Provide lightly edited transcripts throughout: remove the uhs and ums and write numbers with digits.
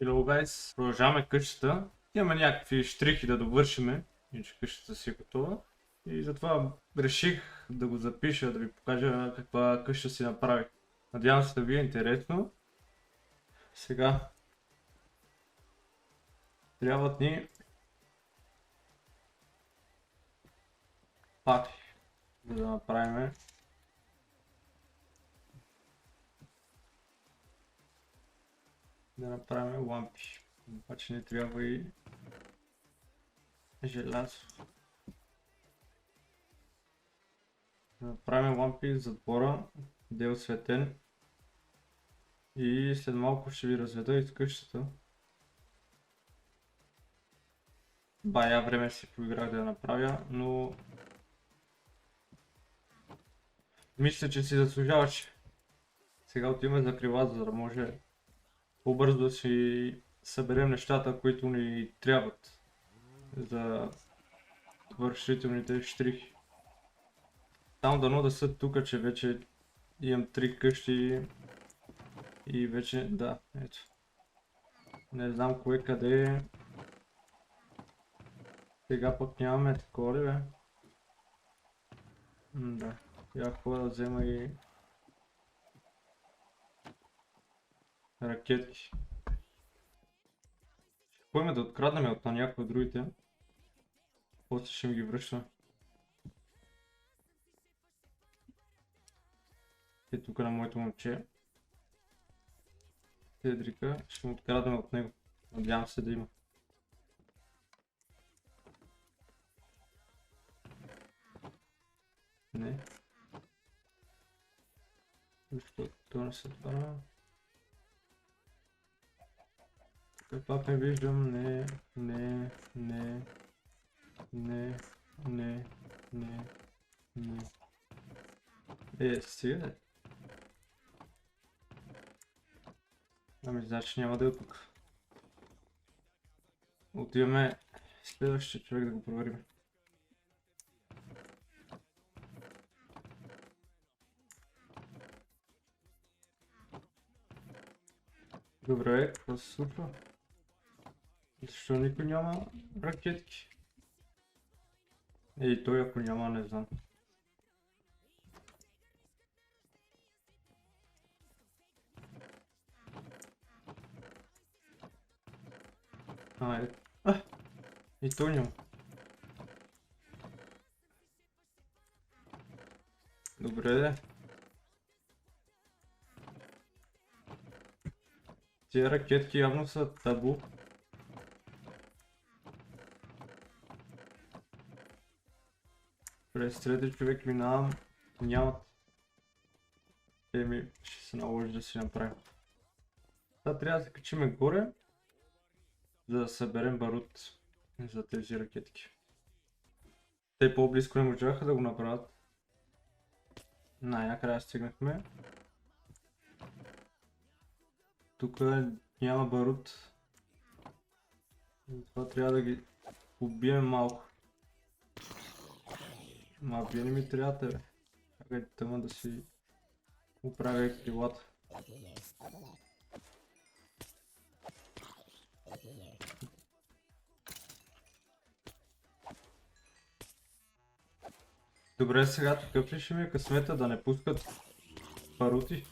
Hello guys, продължаваме къщата. Имаме някакви штрихи да довършиме, иначе къщата си е готова. И затова реших да го запиша, да ви покажа каква къща си направих. Надявам се да ви е интересно. Сега трябват ни пати, за да направим лампи. Обаче не трябва и желязо. Да направим лампи за двора, да е осветен. И след малко ще ви разведа из къщата. Бая време си поиграх да я направя, но мисля, че си заслужаваше. Сега отиваме за крилата, за да може по-бързо да си съберем нещата, които ни трябват за вършителните щрихи. Само дано да са тук, че вече имам 3 къщи и вече, да, ето. Не знам кое къде е. Сега пък нямаме такова ли бе? Да, я ходя да взема и ракетки. Ходим да откраднем от на някои от другите. После ще ми ги връщаме. И тук на моето момче. Тедрика, ще му откраднем от него. Надявам се да има. Не. Защото това не се това. Тук пак не виждам. Не, не, не, не, не, не, не. Стига. Ами значи няма да е тук. Отиваме следващия човек да го проверим. Добре, какво се случва? Защо никой няма ракетки? Ей, той ако няма, не знам. И той няма. Добре, де. Тия ракетки явно са табу. През трети човек минавам, нямат. Ще се наложи да си направим. Сега трябва да се качиме горе, за да съберем барут за тези ракетки. Те по-близко не можаха да го направят. Най-накрая стигнахме. Тук няма барут. Затова трябва да ги убием малко. Ма вие не ми трябва бе. Чакайте тъма да си оправя и крилата. Добре, сега такъв ли ще ми е късмета да не пускат барути?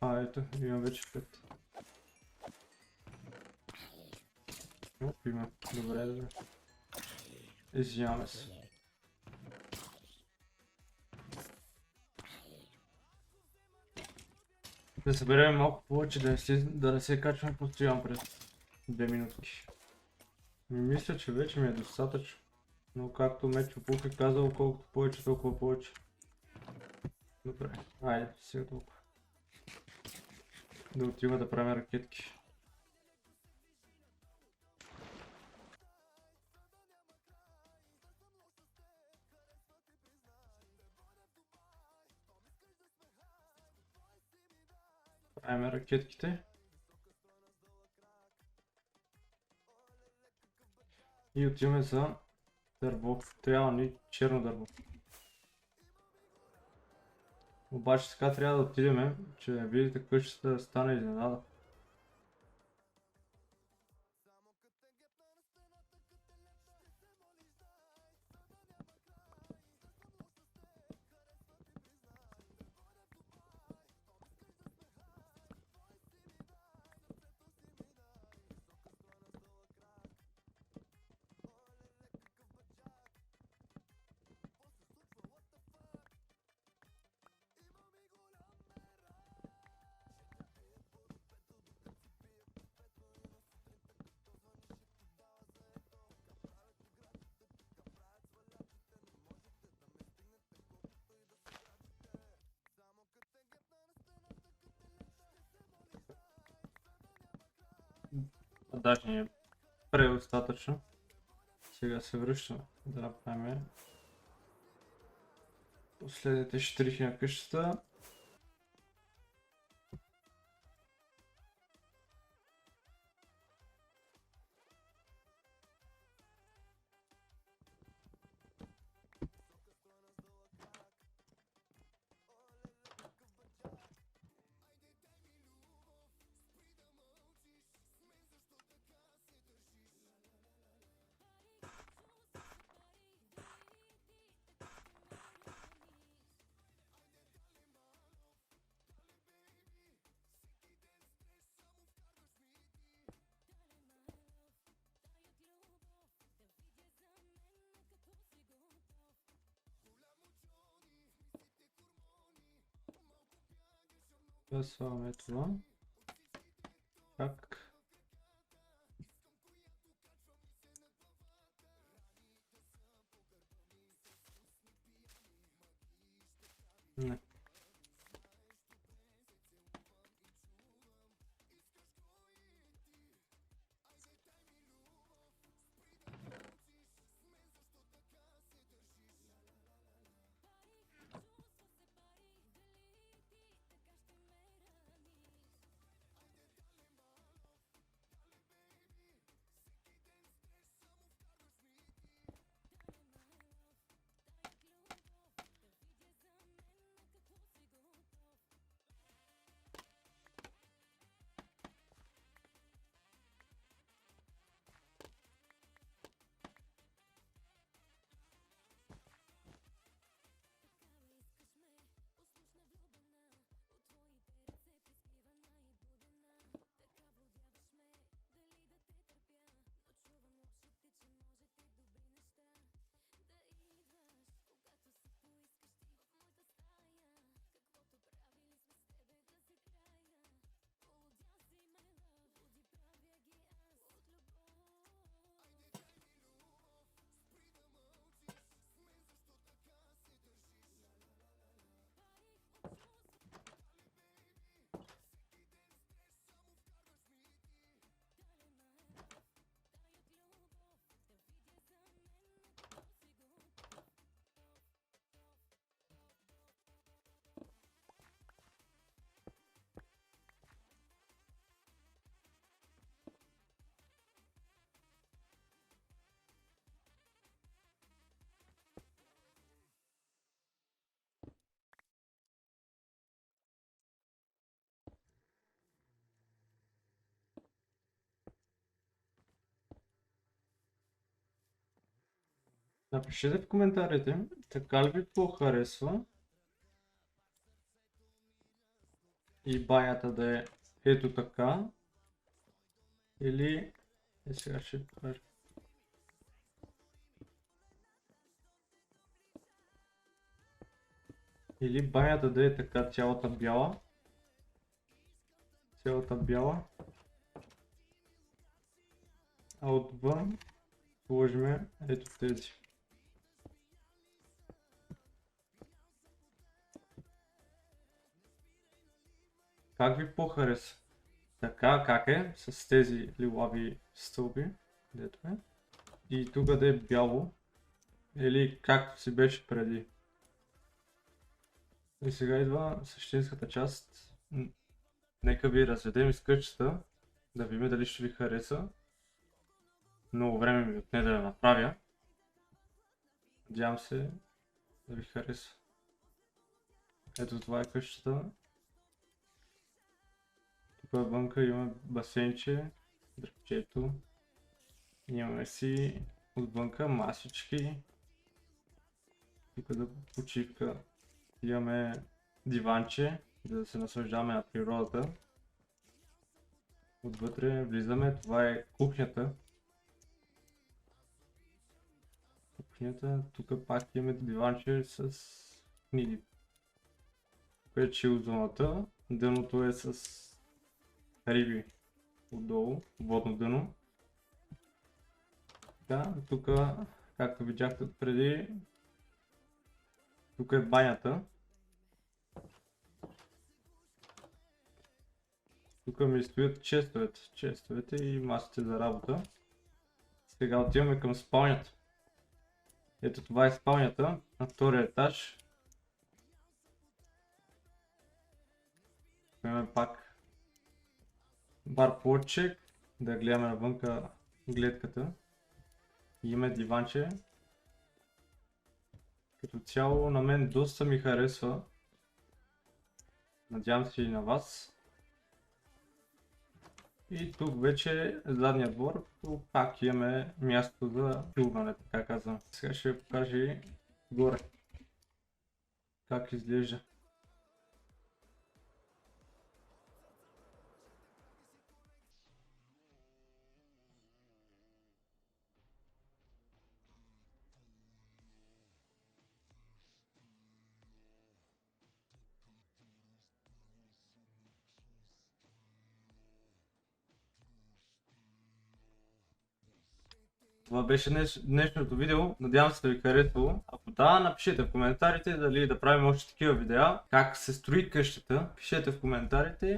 Ето, имам вече 5. Има. Добре, добре. Извиняваме се. Да съберем малко повече, да не се качваме постоянно през 2 минутки. Мисля, че вече ми е достатъчно. Но както Мечо Пух е казал, колкото повече, толкова повече. Добре, айде, сега толкова. Да отиваме да правим ракетки. Правим ракетките. И отиваме за дърво. Трябва ни черно дърво. Обаче така трябва да отидем, че видите къщата да стане изненада. Даже не е предостатъчно. Сега се връщаме да направим последните штрихи на къщата. Слагаме това. Как? Не. Напишете в коментарите, така ли ви по-харесва и банята да е ето така, или сега ще покажа. Или банята да е така цялата бяла, а отвън сложим ето тези. Как ви по-хареса? Така как е, с тези лилави стълби, дето е. И тук да е бяло, или както си беше преди. И сега идва същинската част. Нека ви разведем из къщата, да видим дали ще ви хареса. Много време ми отне да я направя. Надявам се да ви хареса. Ето това е къщата. Тук вънка имаме басейнче, дръпчето. Имаме си отвънка масички. Тук да почивка. Имаме диванче, за да се наслаждаваме на природата. Отвътре влизаме, това е кухнята. Тук пак имаме диванче с книги. Тук е чил зоната, дъното е с риби отдолу, водно дъно. Да, тук, както видяхте преди, тук е банята. Тук ми стоят честовете и масите за работа. Сега отиваме към спалнята. Ето това е спалнята на втория етаж. Имаме пак бар плочек, да гледаме навънка гледката. И имаме диванче. Като цяло на мен доста ми харесва. Надявам се и на вас. И тук вече задния двор, като пак имаме място за чуване, така казвам. Сега ще ви покажа и горе как изглежда. Това беше днешното видео, надявам се да ви харесало. Ако да, напишете в коментарите дали да правим още такива видеа, как се строи къщата, пишете в коментарите.